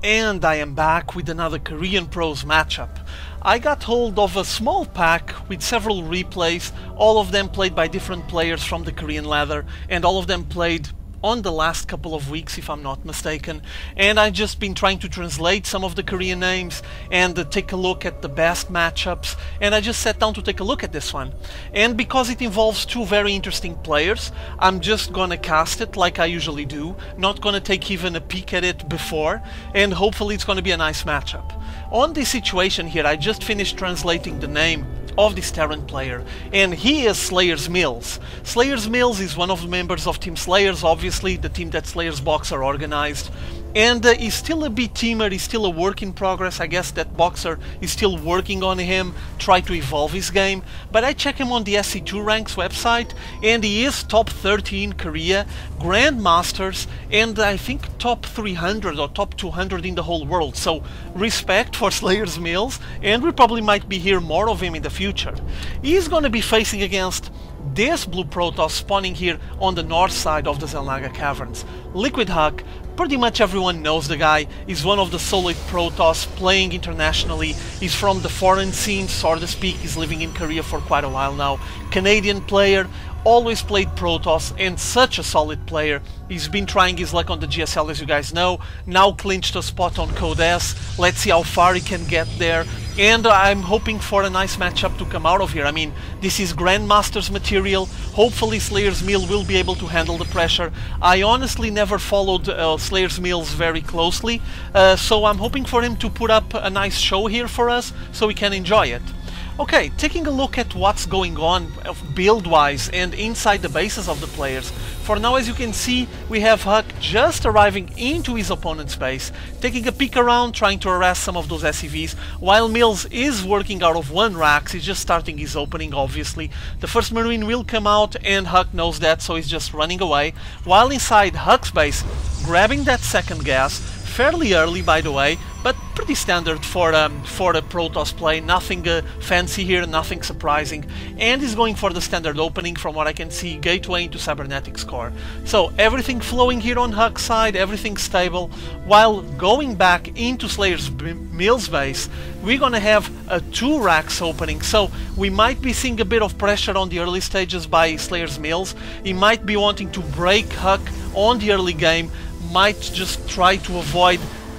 And I am back with another Korean Pros matchup. I got hold of a small pack with several replays, all of them played by different players from the Korean ladder, and all of them played on the last couple of weeks if I'm not mistaken, and I've just been trying to translate some of the Korean names and take a look at the best matchups, and I just sat down to take a look at this one. And because it involves two very interesting players, I'm just gonna cast it like I usually do, not gonna take even a peek at it before, and hopefully it's gonna be a nice matchup. On this situation here, I just finished translating the name of this Terran player, and he is SlayerSMills. SlayerSMills is one of the members of Team Slayers, obviously, the team that SlayerSBoxeR organized, and he's still a B-teamer, he's still a work in progress. I guess that Boxer is still working on him, try to evolve his game, but I check him on the SC2 Ranks website, and he is top 30 in Korea, Grandmasters, and I think top 300 or top 200 in the whole world, so respect for SlayerSMills, and we probably might be hear more of him in the future. He's gonna be facing against this blue Protoss spawning here on the north side of the Zelnaga Caverns. LiquidHuK, pretty much everyone knows the guy. He's one of the solid Protoss playing internationally. He's from the foreign scene, so to speak. He's living in Korea for quite a while now. Canadian player, always played Protoss, and such a solid player. He's been trying his luck on the GSL, as you guys know, now clinched a spot on Code S. Let's see how far he can get there, and I'm hoping for a nice matchup to come out of here. I mean, this is Grandmaster's material. Hopefully SlayerSMills will be able to handle the pressure. I honestly never followed SlayerSMills very closely, so I'm hoping for him to put up a nice show here for us so we can enjoy it. Okay, taking a look at what's going on build-wise and inside the bases of the players. For now, as you can see, we have Huck just arriving into his opponent's base, taking a peek around, trying to harass some of those SCVs, while Mills is working out of one Rax. He's just starting his opening, obviously. The first Marine will come out, and Huck knows that, so he's just running away, while inside Huck's base, grabbing that second gas, fairly early by the way, but pretty standard for a Protoss play, nothing fancy here, nothing surprising, and he's going for the standard opening from what I can see, gateway into cybernetics core. So everything flowing here on Huck's side, everything stable, while going back into SlayerSMills base, we're gonna have a 2 Racks opening, so we might be seeing a bit of pressure on the early stages by SlayerSMills. He might be wanting to break Huck on the early game, might just try to avoid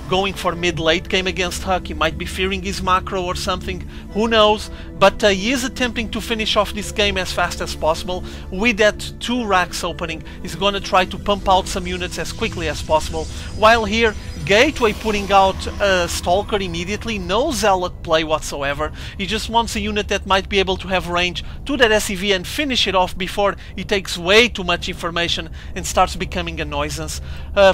going for mid-late game against Huck. He might be fearing his macro or something, who knows, but he is attempting to finish off this game as fast as possible. With that 2 Racks opening, he's gonna try to pump out some units as quickly as possible, while here Gateway putting out a Stalker immediately, no Zealot play whatsoever. He just wants a unit that might be able to have range to that SCV and finish it off before he takes way too much information and starts becoming a nuisance.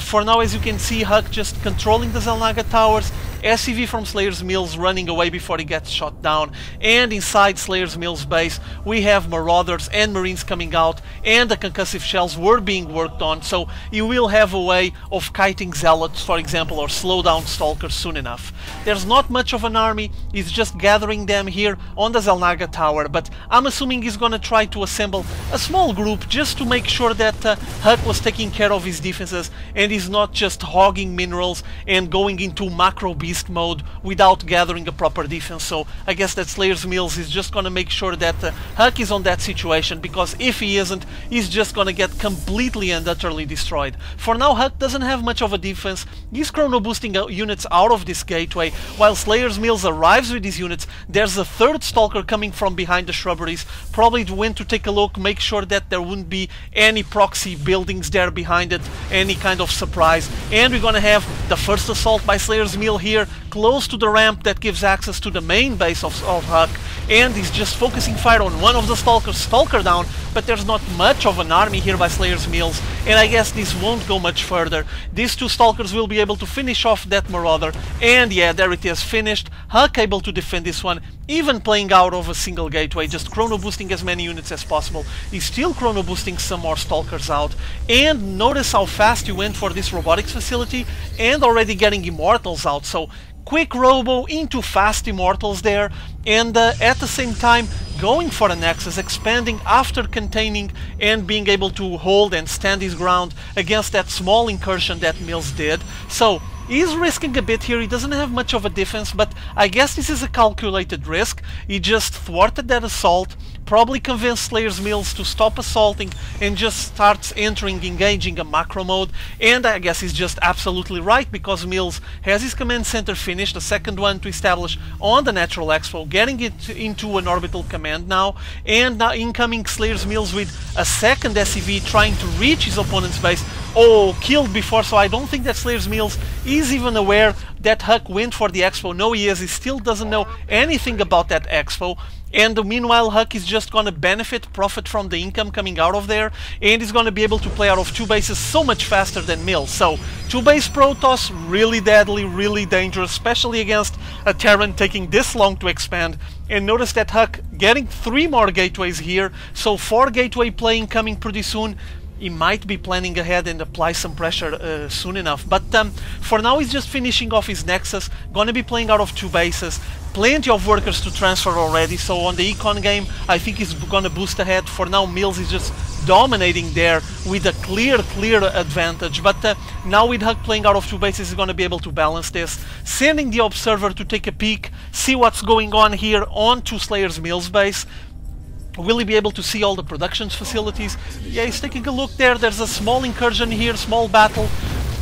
For now, as you can see, Huck just controlling the Zelnaga towers, SCV from SlayerSMills running away before he gets shot down, and inside SlayerSMills base we have Marauders and Marines coming out, and the concussive shells were being worked on, so you will have a way of kiting Zealots, for example, or slow down Stalkers soon enough. There's not much of an army, he's just gathering them here on the Zelnaga tower, but I'm assuming he's gonna try to assemble a small group just to make sure that Huck was taking care of his defenses and he's not just hogging minerals and going into macro beast mode without gathering a proper defense. So I guess that SlayerSMills is just gonna make sure that Huck is on that situation, because if he isn't, he's just gonna get completely and utterly destroyed. For now, Huck doesn't have much of a defense. He's chrono boosting units out of this gateway, while SlayerSMills arrives with his units. There's a third Stalker coming from behind the shrubberies, probably went to take a look, make sure that there wouldn't be any proxy buildings there behind it, any kind of surprise, and we're gonna have the first assault by SlayerSMills here, close to the ramp that gives access to the main base of Huck, and he's just focusing fire on one of the Stalkers. Stalker down, but there's not much of an army here by SlayerSMills, and I guess this won't go much further. These 2 Stalkers will be able to finish off that Marauder, and yeah, there it is, finished. Huck able to defend this one, even playing out of a single gateway, just chrono boosting as many units as possible. He's still chrono boosting some more Stalkers out, and notice how fast he went for this robotics facility and already getting Immortals out, so quick robo into fast Immortals there, and at the same time going for a Nexus, expanding after containing and being able to hold and stand his ground against that small incursion that Mills did. So He's risking a bit here. He doesn't have much of a defense, but I guess this is a calculated risk. He just thwarted that assault, probably convinced SlayerSMills to stop assaulting and just starts engaging a macro mode. And I guess he's just absolutely right, because Mills has his command center finished, the second one to establish on the Natural Expo, getting it into an orbital command now, and now incoming SlayerSMills with a second SCV trying to reach his opponent's base. Oh, killed before, so I don't think that SlayerSMills is even aware that HuK went for the Expo. No, he is. He still doesn't know anything about that Expo. And meanwhile, HuK is just going to profit from the income coming out of there, and is going to be able to play out of 2 bases so much faster than Mills. So 2-base Protoss, really deadly, really dangerous, especially against a Terran taking this long to expand. And notice that HuK getting 3 more gateways here, so 4 gateway playing coming pretty soon. He might be planning ahead and apply some pressure soon enough. But for now, he's just finishing off his Nexus, gonna be playing out of 2 bases. Plenty of workers to transfer already, so on the econ game, I think he's gonna boost ahead. For now, Mills is just dominating there with a clear advantage. But now with HuK playing out of 2 bases, he's gonna be able to balance this. Sending the Observer to take a peek, see what's going on here onto SlayerSMills base. Will he be able to see all the production facilities? Yeah, he's taking a look there. There's a small incursion here, small battle,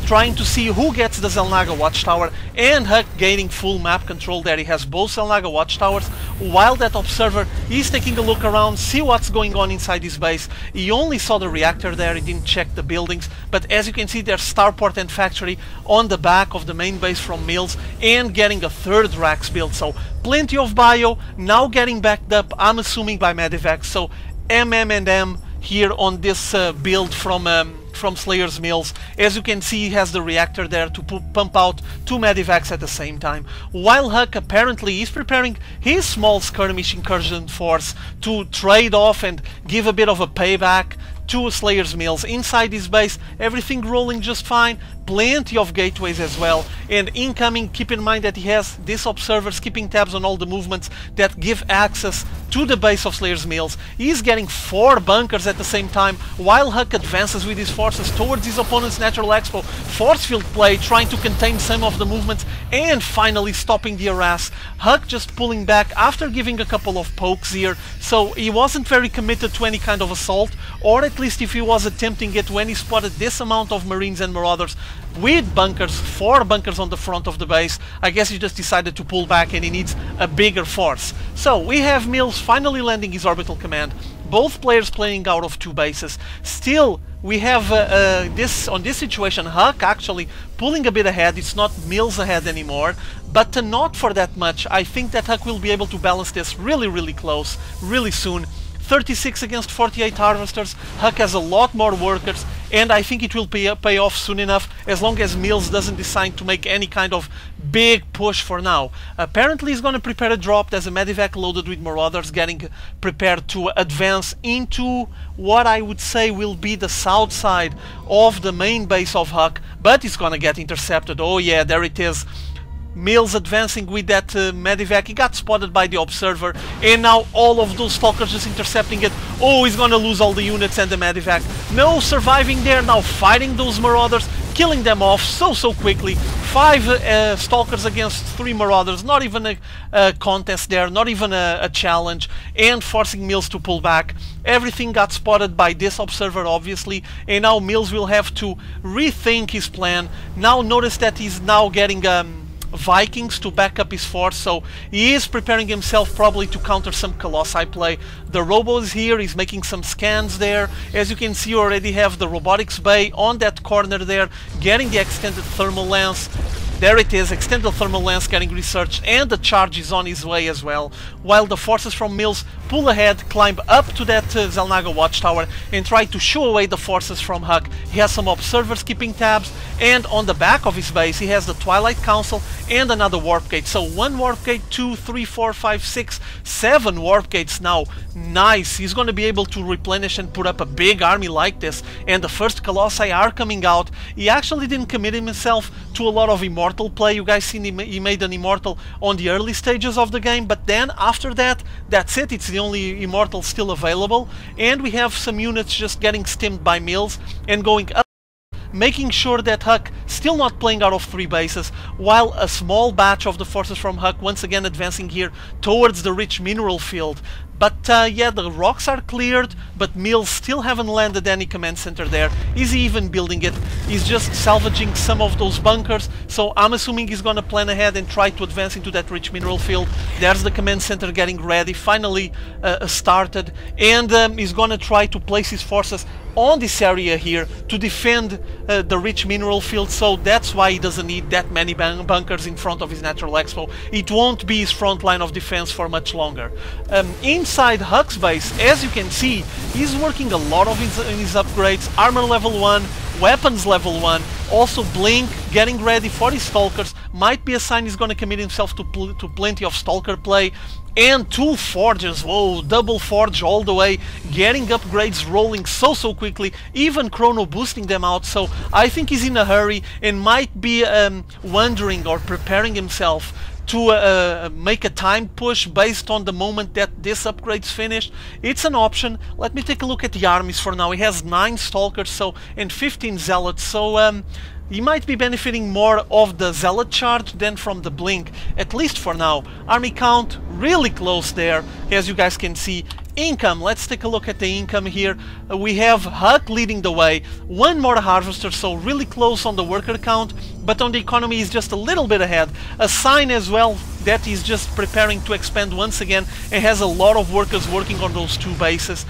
trying to see who gets the Xel'Naga watchtower, and HuK gaining full map control there. He has both Xel'Naga watchtowers, while that Observer is taking a look around, see what's going on inside his base. He only saw the reactor there, he didn't check the buildings, but as you can see, there's Starport and Factory on the back of the main base from Mills, and getting a 3rd Rax build. So plenty of bio, now getting backed up, I'm assuming by Medivac. So MM here on this build from SlayerSMills. As you can see, he has the reactor there to pump out 2 Medivacs at the same time, while HuK apparently is preparing his small skirmish incursion force to trade off and give a bit of a payback to SlayerSMills. Inside his base, everything rolling just fine, plenty of gateways as well, and incoming, keep in mind that he has this Observer keeping tabs on all the movements that give access to the base of SlayerSMills. He's getting 4 bunkers at the same time, while HuK advances with his forces towards his opponent's Natural Expo. Force field play, trying to contain some of the movements, and finally stopping the harass. HuK just pulling back after giving a couple of pokes here, so he wasn't very committed to any kind of assault, or at least if he was attempting it when he spotted this amount of Marines and Marauders with bunkers, 4 bunkers on the front of the base. I guess he just decided to pull back and he needs a bigger force. So we have Mills finally landing his orbital command, both players playing out of 2 bases. Still, we have on this situation, HuK actually pulling a bit ahead. It's not Mills ahead anymore, but not for that much. I think that HuK will be able to balance this really close, really soon. 36 against 48 harvesters. HuK has a lot more workers, and I think it will pay off soon enough, as long as Mills doesn't decide to make any kind of big push for now. Apparently he's going to prepare a drop. There's a Medivac loaded with Marauders getting prepared to advance into what I would say will be the south side of the main base of HuK, but it's going to get intercepted. Oh yeah, there it is. Mills advancing with that Medivac. He got spotted by the Observer, and now all of those Stalkers just intercepting it. Oh, he's gonna lose all the units and the Medivac. No, surviving there, now fighting those Marauders, killing them off so quickly. 5 Stalkers against 3 Marauders, not even a contest there, not even a challenge, and forcing Mills to pull back. Everything got spotted by this Observer, obviously, and now Mills will have to rethink his plan. Now notice that he's now getting Vikings to back up his force, so he is preparing himself probably to counter some Colossi play. The Robo is here, he's making some scans there. As you can see, you already have the Robotics Bay on that corner there, getting the extended thermal lance. There it is, extended thermal lance getting researched, and the charge is on his way as well, while the forces from Mills pull ahead, climb up to that Xel'Naga watchtower and try to shoo away the forces from HuK. He has some Observers keeping tabs, and on the back of his base he has the Twilight Council and another Warp Gate. So 1 Warp Gate, 2, 3, 4, 5, 6, 7 Warp Gates now. Nice, he's going to be able to replenish and put up a big army like this, and the first Colossi are coming out. He actually didn't commit himself to a lot of Immortal play. You guys seen he made an Immortal on the early stages of the game, but then after that, that's it. It's the only Immortal still available, and we have some units just getting stimmed by Mills and going up making sure that HuK still not playing out of 3 bases, while a small batch of the forces from HuK once again advancing here towards the rich mineral field. But yeah, the rocks are cleared, but Mills still haven't landed any command center there. Is he even building it? He's just salvaging some of those bunkers, so I'm assuming he's gonna plan ahead and try to advance into that rich mineral field. There's the command center getting ready, finally started, and he's gonna try to place his forces on this area here to defend the rich mineral field, so that's why he doesn't need that many bunkers in front of his natural expo. It won't be his front line of defense for much longer. Inside HuK's base, as you can see, he's working a lot of his upgrades, armor level 1, weapons level 1, also Blink, getting ready for his Stalkers. Might be a sign he's gonna commit himself to plenty of Stalker play. And 2 forges, whoa, double forge all the way, getting upgrades rolling so quickly, even chrono boosting them out, so I think he's in a hurry and might be wondering or preparing himself to make a time push based on the moment that this upgrade's finished. It's an option. Let me take a look at the armies for now. He has 9 Stalkers and 15 Zealots, so he might be benefiting more of the Zealot charge than from the Blink, at least for now. Army count really close there, as you guys can see. Income, let's take a look at the income here. We have HuK leading the way, 1 more Harvester, so really close on the worker count, but on the economy is just a little bit ahead. A sign as well that he's just preparing to expand once again and has a lot of workers working on those 2 bases.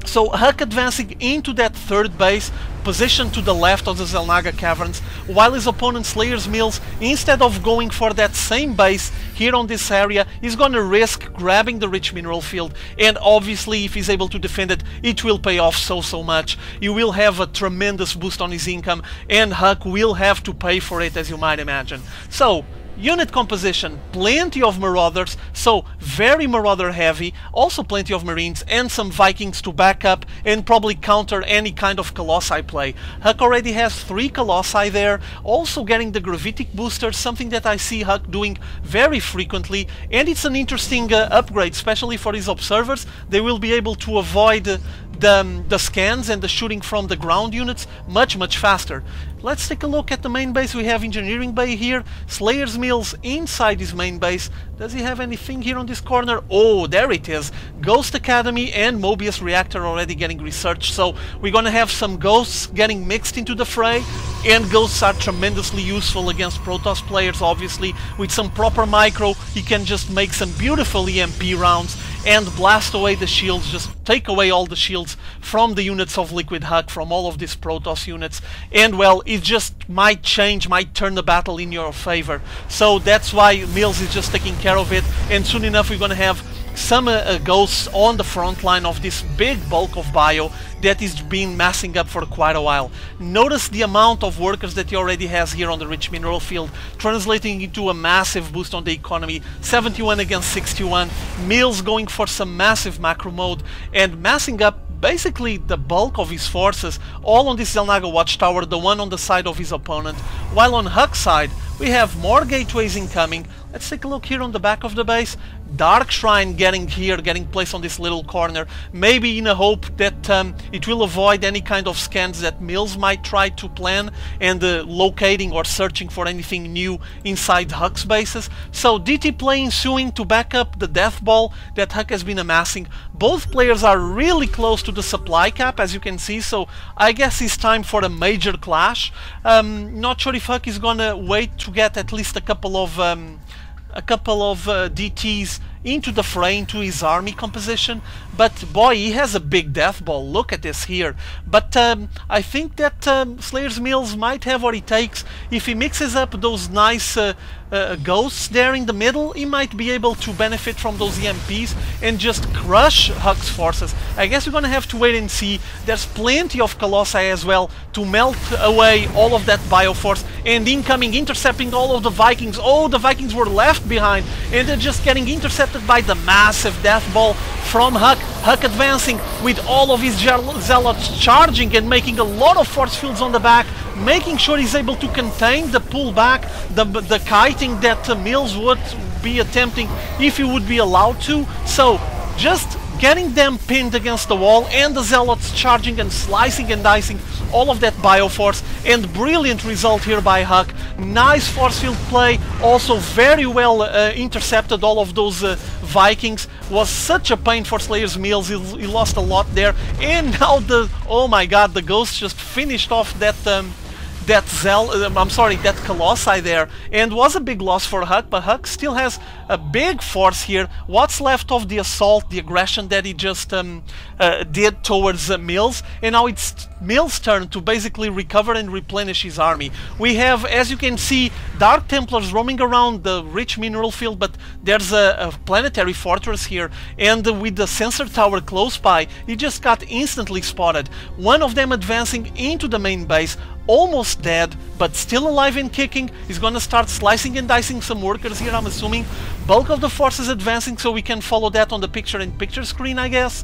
So HuK advancing into that 3rd base, positioned to the left of the Xel'Naga caverns, while his opponent SlayerSMills, instead of going for that same base here on this area, is gonna risk grabbing the rich mineral field, and obviously if he's able to defend it, it will pay off so much. He will have a tremendous boost on his income, and HuK will have to pay for it, as you might imagine. So unit composition, plenty of Marauders, so very Marauder heavy, also plenty of Marines and some Vikings to back up and probably counter any kind of Colossi play. HuK already has 3 Colossi there, also getting the Gravitic booster, something that I see HuK doing very frequently, and it's an interesting upgrade, especially for his observers. They will be able to avoid the scans and the shooting from the ground units much faster. Let's take a look at the main base. We have Engineering Bay here, SlayerSMills inside his main base. Does he have anything here on this corner? Oh, there it is. Ghost Academy and Mobius Reactor already getting researched, so we're gonna have some Ghosts getting mixed into the fray, and Ghosts are tremendously useful against Protoss players, obviously. With some proper micro, you can just make some beautiful EMP rounds and blast away the shields, just take away all the shields from the units of LiquidHuK, from all of these Protoss units, and well, it just might turn the battle in your favor. So that's why Mills is just taking care of it, and soon enough we're gonna have some Ghosts on the front line of this big bulk of bio that is being massing up for quite a while. Notice the amount of workers that he already has here on the rich mineral field, translating into a massive boost on the economy, 71 against 61. Mills going for some massive macro mode and massing up basically the bulk of his forces all on this Xel'Naga watchtower, the one on the side of his opponent, while on HuK's side we have more gateways incoming. Let's take a look here on the back of the base. Dark Shrine getting placed on this little corner, maybe in a hope that it will avoid any kind of scans that Mills might try to plan, and locating or searching for anything new inside HuK's bases. So DT play ensuing to back up the death ball that HuK has been amassing. Both players are really close to the supply cap, as you can see, so I guess it's time for a major clash. Not sure if HuK is gonna wait to get at least a couple of DTs into the fray, into his army composition, but boy, he has a big death ball. Look at this here. But I think that SlayerSMills might have what it takes. If he mixes up those nice Ghosts there in the middle, he might be able to benefit from those EMPs and just crush HuK's forces. I guess we're gonna have to wait and see. There's plenty of Colossi as well to melt away all of that Bioforce, and incoming, intercepting all of the Vikings. Oh, the Vikings were left behind, and they're just getting intercepted by the massive death ball from HuK. HuK advancing with all of his Zealots charging and making a lot of force fields on the back, making sure he's able to contain the pullback, the kiting that Mills would be attempting if he would be allowed to. So just getting them pinned against the wall, and the Zealots charging and slicing and dicing all of that bioforce, and brilliant result here by HuK. Nice force field play, also very well intercepted all of those Vikings. Was such a pain for SlayerSMills, he lost a lot there, and now oh my god, the Ghost just finished off that that Colossi there, and was a big loss for HuK, but HuK still has a big force here. What's left of the assault, the aggression that he just did towards Mills, and now it's Mills' turn to basically recover and replenish his army. We have, as you can see, Dark Templars roaming around the rich mineral field, but there's a planetary fortress here, and with the sensor tower close by, he just got instantly spotted. One of them advancing into the main base, almost dead, but still alive and kicking. He's gonna start slicing and dicing some workers here, I'm assuming. Bulk of the forces advancing, so we can follow that on the picture-in-picture screen, I guess.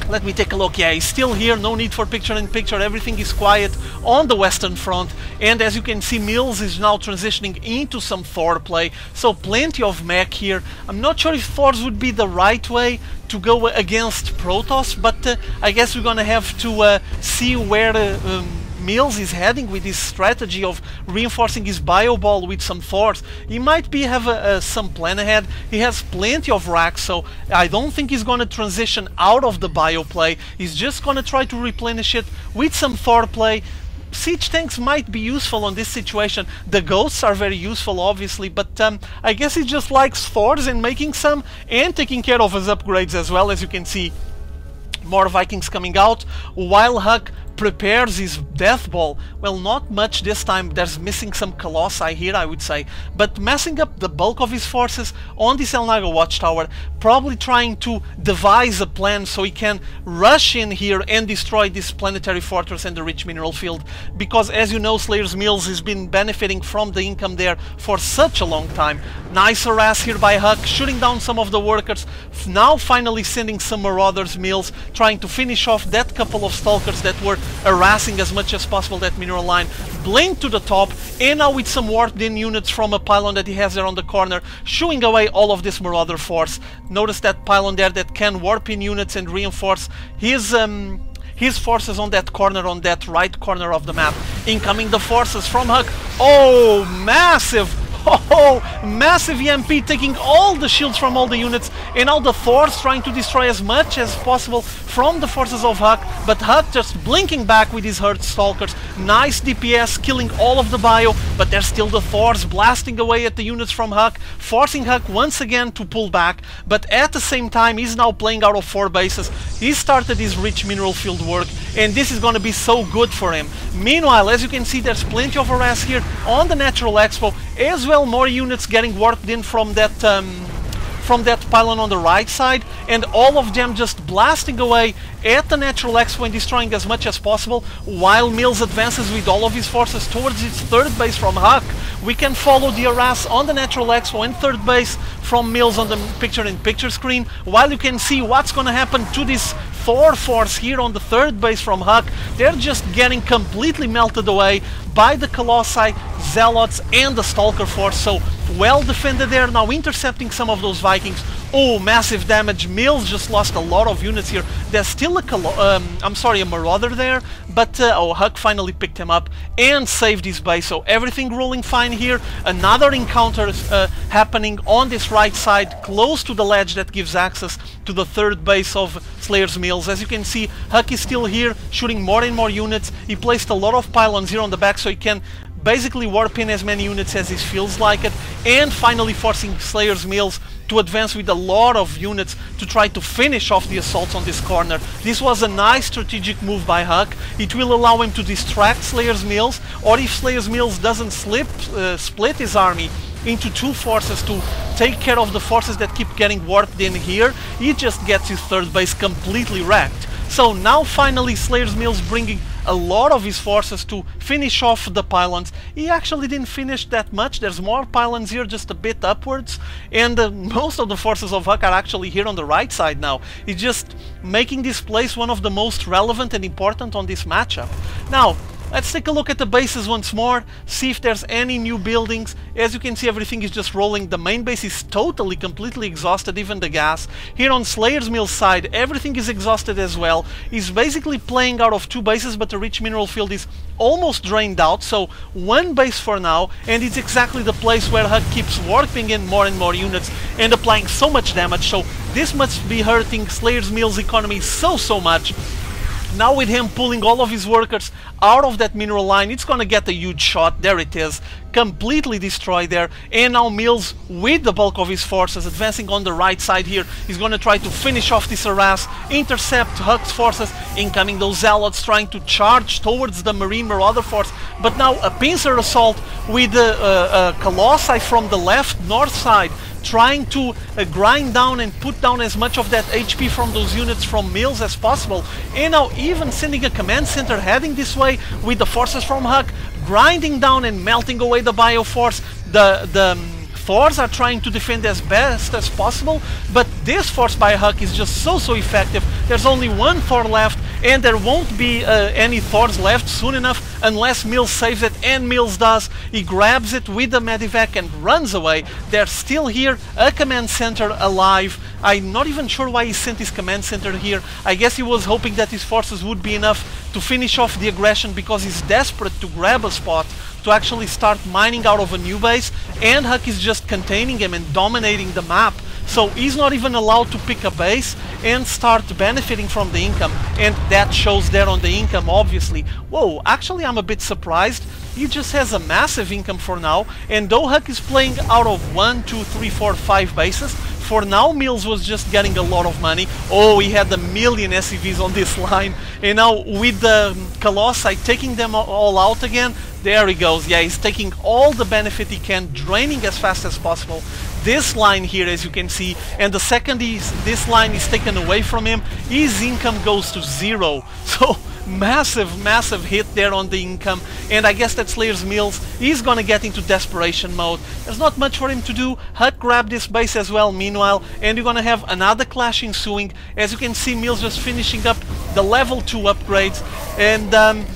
Let me take a look. Yeah, he's still here, no need for picture-in-picture, everything is quiet on the western front, and as you can see, Mills is now transitioning into some Thor play, so plenty of mech here. I'm not sure if Thors would be the right way to go against Protoss, but I guess we're gonna have to see where Mills is heading with his strategy of reinforcing his bio ball with some Thors. He might have some plan ahead. He has plenty of racks, so I don't think he's going to transition out of the bio play. He's just going to try to replenish it with some Thor play. Siege tanks might be useful on this situation. The Ghosts are very useful, obviously, but I guess he just likes Thors and making some and taking care of his upgrades as well. As you can see, more Vikings coming out, while HuK prepares his death ball. Well, not much this time. There's missing some Colossi here, I would say, but messing up the bulk of his forces on this El Naga watchtower, probably trying to devise a plan so he can rush in here and destroy this planetary fortress and the rich mineral field, because as you know, SlayerSMills has been benefiting from the income there for such a long time. Nice harass here by HuK, shooting down some of the workers, now finally sending some Marauders Mills, trying to finish off that couple of Stalkers that were harassing as much as possible that mineral line. Blink to the top, and now with some warped in units from a pylon that he has there on the corner, shooing away all of this Marauder force. Notice that pylon there that can warp in units and reinforce his forces on that corner, on that right corner of the map. Incoming the forces from HuK. Oh, massive! Oh, massive EMP taking all the shields from all the units, and now the Thors trying to destroy as much as possible from the forces of HuK, but HuK just blinking back with his hurt Stalkers. Nice DPS, killing all of the bio, but there's still the Thors blasting away at the units from HuK, forcing HuK once again to pull back, but at the same time he's now playing out of 4 bases. He started his rich mineral field work, and this is going to be so good for him. Meanwhile, as you can see, there's plenty of harass here on the Natural Expo, as well more units getting warped in from that pylon on the right side, and all of them just blasting away at the Natural Expo and destroying as much as possible, while Mills advances with all of his forces towards its 3rd base from HuK. We can follow the harass on the Natural Expo and 3rd base from Mills on the picture-in-picture screen, while you can see what's gonna happen to this Thor force here on the 3rd base from HuK. They're just getting completely melted away by the Colossi, Zealots, and the Stalker force, so well defended there, now intercepting some of those Vikings. Oh, massive damage. Mills just lost a lot of units here. There's still a Marauder there, but oh, HuK finally picked him up and saved his base, so everything rolling fine here. Another encounter happening on this right side, close to the ledge that gives access to the 3rd base of SlayerSMills. As you can see, HuK is still here, shooting more and more units. He placed a lot of pylons here on the back, so he can basically warp in as many units as he feels like it, and finally forcing SlayerSMills to advance with a lot of units to try to finish off the assaults on this corner. This was a nice strategic move by HuK. It will allow him to distract SlayerSMills, or if SlayerSMills doesn't split his army into 2 forces to take care of the forces that keep getting warped in here, he just gets his 3rd base completely wrecked. So now finally SlayerSMills bringing a lot of his forces to finish off the pylons. He actually didn't finish that much. There's more pylons here, just a bit upwards, and most of the forces of HuK are actually here on the right side now. He's just making this place one of the most relevant and important on this matchup. Now, Let's take a look at the bases once more, see if there's any new buildings. As you can see, everything is just rolling. The main base is totally, completely exhausted, even the gas. Here on SlayerSMills side, everything is exhausted as well. He's basically playing out of 2 bases, but the rich mineral field is almost drained out, so 1 base for now, and it's exactly the place where HuK keeps warping in more and more units and applying so much damage, so this must be hurting SlayerSMills' economy so much. Now with him pulling all of his workers out of that mineral line, it's gonna get a huge shot. There it is, completely destroyed there. And now Mills, with the bulk of his forces advancing on the right side here, is gonna try to finish off this harass, intercept HuK's forces, incoming those zealots trying to charge towards the Marine Marauder force. But now a pincer assault with the Colossi from the left north side, trying to grind down and put down as much of that HP from those units from Mills as possible. And now even sending a command center heading this way with the forces from HuK, grinding down and melting away the Bioforce. The Thors are trying to defend as best as possible, but this force by HuK is just so effective. There's only 1 Thor left, and there won't be any Thors left soon enough unless Mills saves it, and Mills does. He grabs it with the Medivac and runs away. They're still here, a command center alive. I'm not even sure why he sent his command center here. I guess he was hoping that his forces would be enough to finish off the aggression, because he's desperate to grab a spot to actually start mining out of a new base, and HuK is just containing him and dominating the map. So he's not even allowed to pick a base and start benefiting from the income, and that shows there on the income, obviously. Whoa, actually I'm a bit surprised. He just has a massive income for now, and though HuK is playing out of 1, 2, 3, 4, 5 bases, for now Mills was just getting a lot of money. Oh, he had 1 million SCVs on this line, and now with the Colossi taking them all out again, there he goes. Yeah, he's taking all the benefit he can, draining as fast as possible this line here, as you can see, and the second this line is taken away from him, his income goes to 0. So massive hit there on the income, and I guess that SlayerSMills is gonna get into desperation mode. There's not much for him to do. HuK grabbed this base as well meanwhile, and you're gonna have another clash ensuing. As you can see, Mills just finishing up the level 2 upgrades, and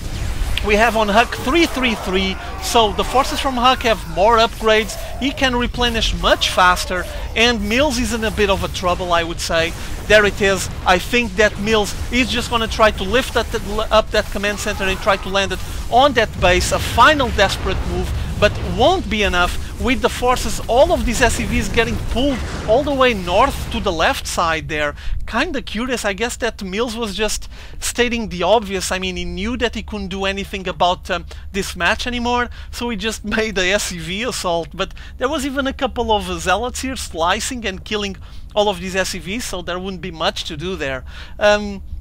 we have on HuK 333, so the forces from HuK have more upgrades. He can replenish much faster, and Mills is in a bit of a trouble, I would say. There it is. I think that Mills is just going to try to lift up that command center and try to land it on that base. A final desperate move, but won't be enough with the forces, all of these SCVs getting pulled all the way north to the left side there. Kinda curious. I guess that Mills was just stating the obvious. I mean, he knew that he couldn't do anything about this match anymore, so he just made a SCV assault. But there was even a couple of zealots here slicing and killing all of these SCVs, so there wouldn't be much to do there.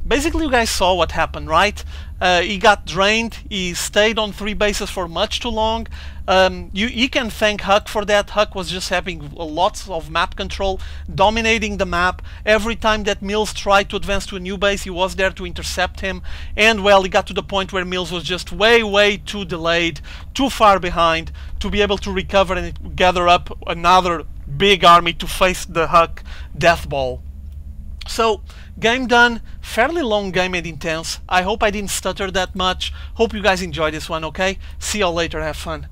Basically, you guys saw what happened, right? He got drained. He stayed on 3 bases for much too long. You can thank HuK for that. HuK was just having lots of map control, dominating the map. Every time that Mills tried to advance to a new base, he was there to intercept him. And well, he got to the point where Mills was just way too delayed, too far behind to be able to recover and gather up another big army to face the HuK death ball. So, game done. Fairly long game and intense. I hope I didn't stutter that much. Hope you guys enjoyed this one, okay? See y'all later. Have fun.